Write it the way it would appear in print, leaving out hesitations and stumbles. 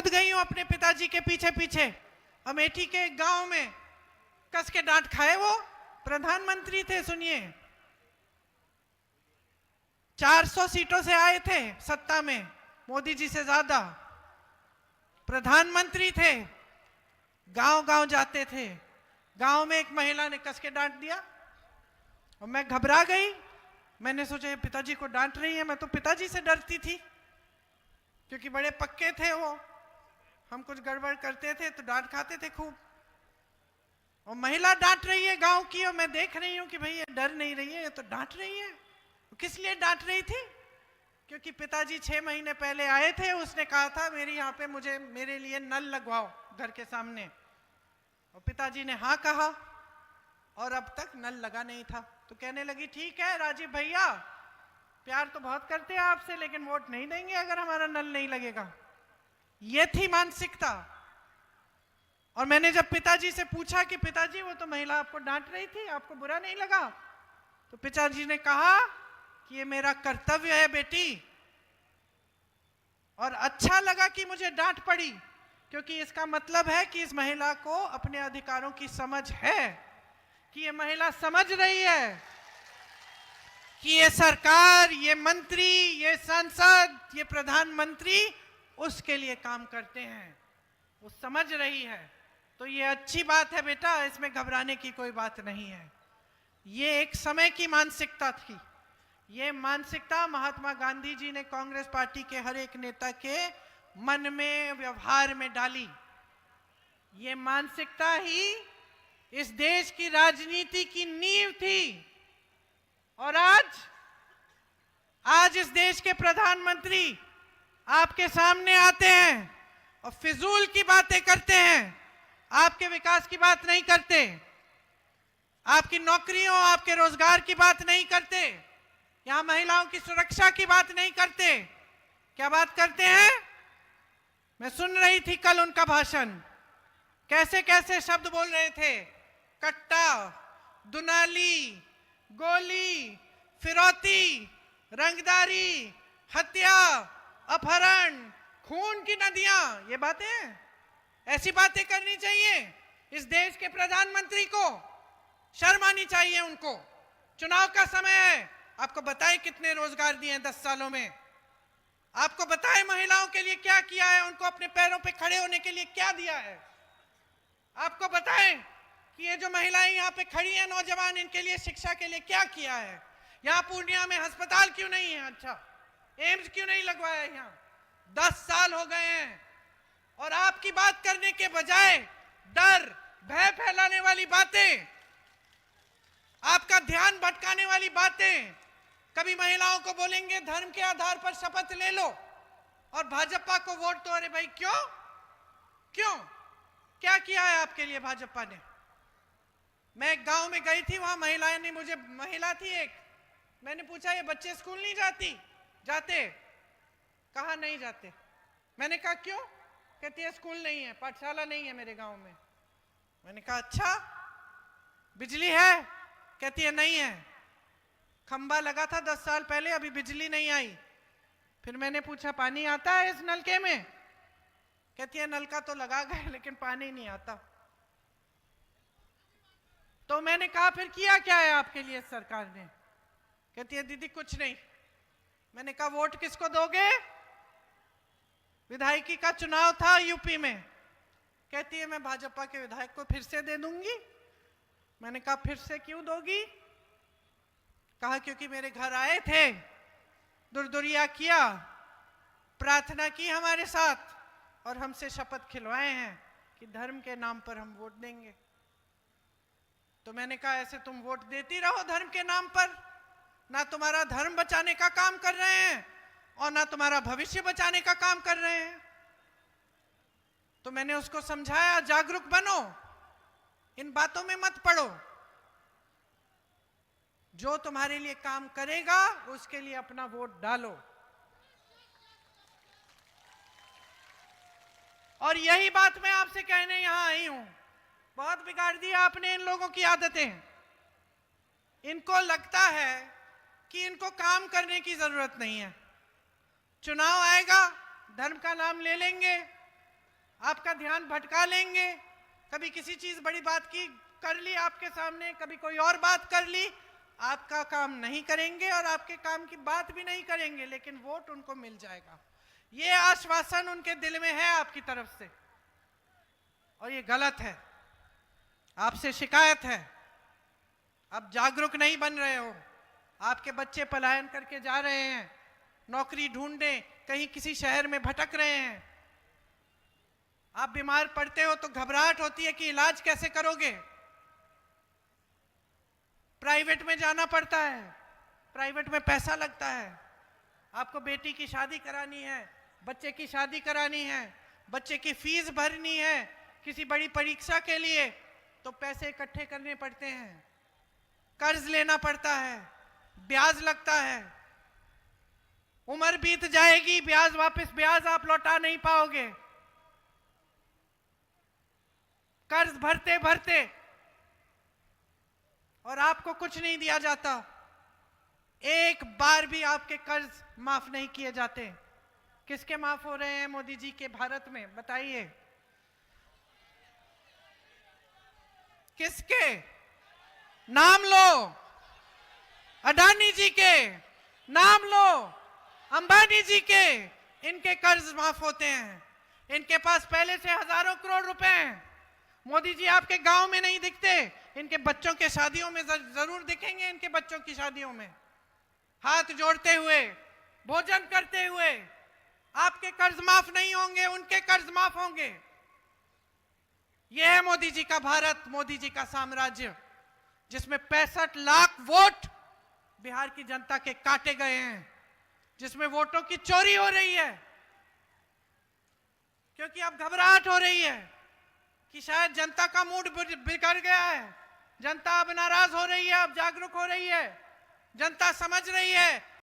खुद गई हूं अपने पिताजी के पीछे पीछे। अमेठी के एक गांव में कस के डांट खाए, वो प्रधानमंत्री थे। सुनिए, 400 सीटों से आए थे सत्ता में, मोदी जी से ज्यादा। प्रधानमंत्री थे, गांव गांव जाते थे। गांव में एक महिला ने कस के डांट दिया और मैं घबरा गई। मैंने सोचा ये पिताजी को डांट रही है। मैं तो पिताजी से डरती थी क्योंकि बड़े पक्के थे वो। हम कुछ गड़बड़ करते थे तो डांट खाते थे खूब। और महिला डांट रही है गांव की, और मैं देख रही हूं कि भाई ये डर नहीं रही है, ये तो डांट रही है। किस लिए डांट रही थी? क्योंकि पिताजी 6 महीने पहले आए थे, उसने कहा था मेरे यहाँ पे मेरे लिए नल लगवाओ घर के सामने। और पिताजी ने हाँ कहा और अब तक नल लगा नहीं था। तो कहने लगी ठीक है राजीव भैया, प्यार तो बहुत करते हैं आपसे, लेकिन वोट नहीं देंगे अगर हमारा नल नहीं लगेगा। ये थी मानसिकता। और मैंने जब पिताजी से पूछा कि पिताजी वो तो महिला आपको डांट रही थी, आपको बुरा नहीं लगा? तो पिताजी ने कहा कि ये मेरा कर्तव्य है बेटी, और अच्छा लगा कि मुझे डांट पड़ी, क्योंकि इसका मतलब है कि इस महिला को अपने अधिकारों की समझ है, कि ये महिला समझ रही है कि ये सरकार, ये मंत्री, ये सांसद, ये प्रधानमंत्री उसके लिए काम करते हैं। वो समझ रही है। तो ये अच्छी बात है बेटा, इसमें घबराने की कोई बात नहीं है। ये एक समय की मानसिकता थी। ये मानसिकता महात्मा गांधी जी ने कांग्रेस पार्टी के हर एक नेता के मन में, व्यवहार में डाली। ये मानसिकता ही इस देश की राजनीति की नींव थी। और आज इस देश के प्रधानमंत्री आपके सामने आते हैं और फिजूल की बातें करते हैं, आपके विकास की बात नहीं करते, आपकी नौकरियों, आपके रोजगार की बात नहीं करते, यहां महिलाओं की सुरक्षा की बात नहीं करते। क्या बात करते हैं? मैं सुन रही थी कल उनका भाषण, कैसे कैसे शब्द बोल रहे थे। कट्टा, दुनाली, गोली, फिरौती, रंगदारी, हत्या, अपहरण, खून की नदियां, ये बातें, ऐसी बातें करनी चाहिए इस देश के प्रधानमंत्री को। शर्म आनी चाहिए उनको। चुनाव का समय है, आपको बताएं कितने रोजगार दिए हैं 10 सालों में, आपको बताएं महिलाओं के लिए क्या किया है, उनको अपने पैरों पे खड़े होने के लिए क्या दिया है, आपको बताएं कि ये जो महिलाएं यहाँ पे खड़ी हैं, नौजवान, इनके लिए शिक्षा के लिए क्या किया है। यहाँ पूर्णिया में अस्पताल क्यों नहीं है? अच्छा, एम्स क्यों नहीं लगवाया? यहाँ 10 साल हो गए हैं और आपकी बात करने के बजाय डर, भय फैलाने वाली बातें, आपका ध्यान भटकाने वाली बातें, कभी महिलाओं को बोलेंगे धर्म के आधार पर शपथ ले लो और भाजपा को वोट दो। अरे भाई क्यों? क्यों? क्या किया है आपके लिए भाजपा ने? मैं एक गांव में गई थी, वहां महिलाएं ने मुझे, महिला थी एक, मैंने पूछा ये बच्चे स्कूल नहीं जाते? कहा नहीं जाते। मैंने कहा क्यों? कहती है स्कूल नहीं है, पाठशाला नहीं है मेरे गांव में। मैंने कहा अच्छा, बिजली है? कहती है नहीं है, खंबा लगा था 10 साल पहले, अभी बिजली नहीं आई। फिर मैंने पूछा पानी आता है इस नलके में? कहती है नलका तो लगा गए लेकिन पानी नहीं आता। तो मैंने कहा फिर किया क्या है आपके लिए सरकार ने? कहती है दीदी कुछ नहीं। मैंने कहा वोट किसको दोगे? विधायकी का चुनाव था यूपी में। कहती है मैं भाजपा के विधायक को फिर से दे दूंगी। मैंने कहा फिर से क्यों दोगी? कहा क्योंकि मेरे घर आए थे, दुरदुरिया किया, प्रार्थना की हमारे साथ और हमसे शपथ खिलवाए हैं कि धर्म के नाम पर हम वोट देंगे। तो मैंने कहा ऐसे तुम वोट देती रहो धर्म के नाम पर, ना तुम्हारा धर्म बचाने का काम कर रहे हैं और ना तुम्हारा भविष्य बचाने का काम कर रहे हैं। तो मैंने उसको समझाया जागरूक बनो, इन बातों में मत पड़ो, जो तुम्हारे लिए काम करेगा उसके लिए अपना वोट डालो। और यही बात मैं आपसे कहने यहां आई हूं। बहुत बिगाड़ दिया आपने इन लोगों की आदतें। इनको लगता है कि इनको काम करने की जरूरत नहीं है। चुनाव आएगा, धर्म का नाम ले लेंगे, आपका ध्यान भटका लेंगे। कभी किसी चीज बड़ी बात की कर ली आपके सामने, कभी कोई और बात कर ली, आपका काम नहीं करेंगे और आपके काम की बात भी नहीं करेंगे, लेकिन वोट उनको मिल जाएगा। ये आश्वासन उनके दिल में है आपकी तरफ से, और ये गलत है। आपसे शिकायत है, आप जागरूक नहीं बन रहे हो। आपके बच्चे पलायन करके जा रहे हैं, नौकरी ढूंढने कहीं किसी शहर में भटक रहे हैं। आप बीमार पड़ते हो तो घबराहट होती है कि इलाज कैसे करोगे। प्राइवेट में जाना पड़ता है, प्राइवेट में पैसा लगता है। आपको बेटी की शादी करानी है, बच्चे की शादी करानी है, बच्चे की फीस भरनी है, किसी बड़ी परीक्षा के लिए तो पैसे इकट्ठे करने पड़ते हैं, कर्ज लेना पड़ता है, ब्याज लगता है। उम्र बीत जाएगी, ब्याज आप लौटा नहीं पाओगे। कर्ज भरते भरते, और आपको कुछ नहीं दिया जाता। एक बार भी आपके कर्ज माफ नहीं किए जाते। किसके माफ हो रहे हैं मोदी जी के भारत में, बताइए किसके? नाम लो, अडानी जी के नाम लो, अंबानी जी के, इनके कर्ज माफ होते हैं। इनके पास पहले से हजारों करोड़ रुपए हैं। मोदी जी आपके गांव में नहीं दिखते, इनके बच्चों के शादियों में जरूर दिखेंगे। इनके बच्चों की शादियों में हाथ जोड़ते हुए, भोजन करते हुए। आपके कर्ज माफ नहीं होंगे, उनके कर्ज माफ होंगे। यह है मोदी जी का भारत, मोदी जी का साम्राज्य, जिसमें 65 लाख वोट बिहार की जनता के काटे गए हैं, जिसमें वोटों की चोरी हो रही है। क्योंकि अब घबराहट हो रही है कि शायद जनता का मूड बिगड़ गया है, जनता अब नाराज हो रही है, अब जागरूक हो रही है। जनता समझ रही है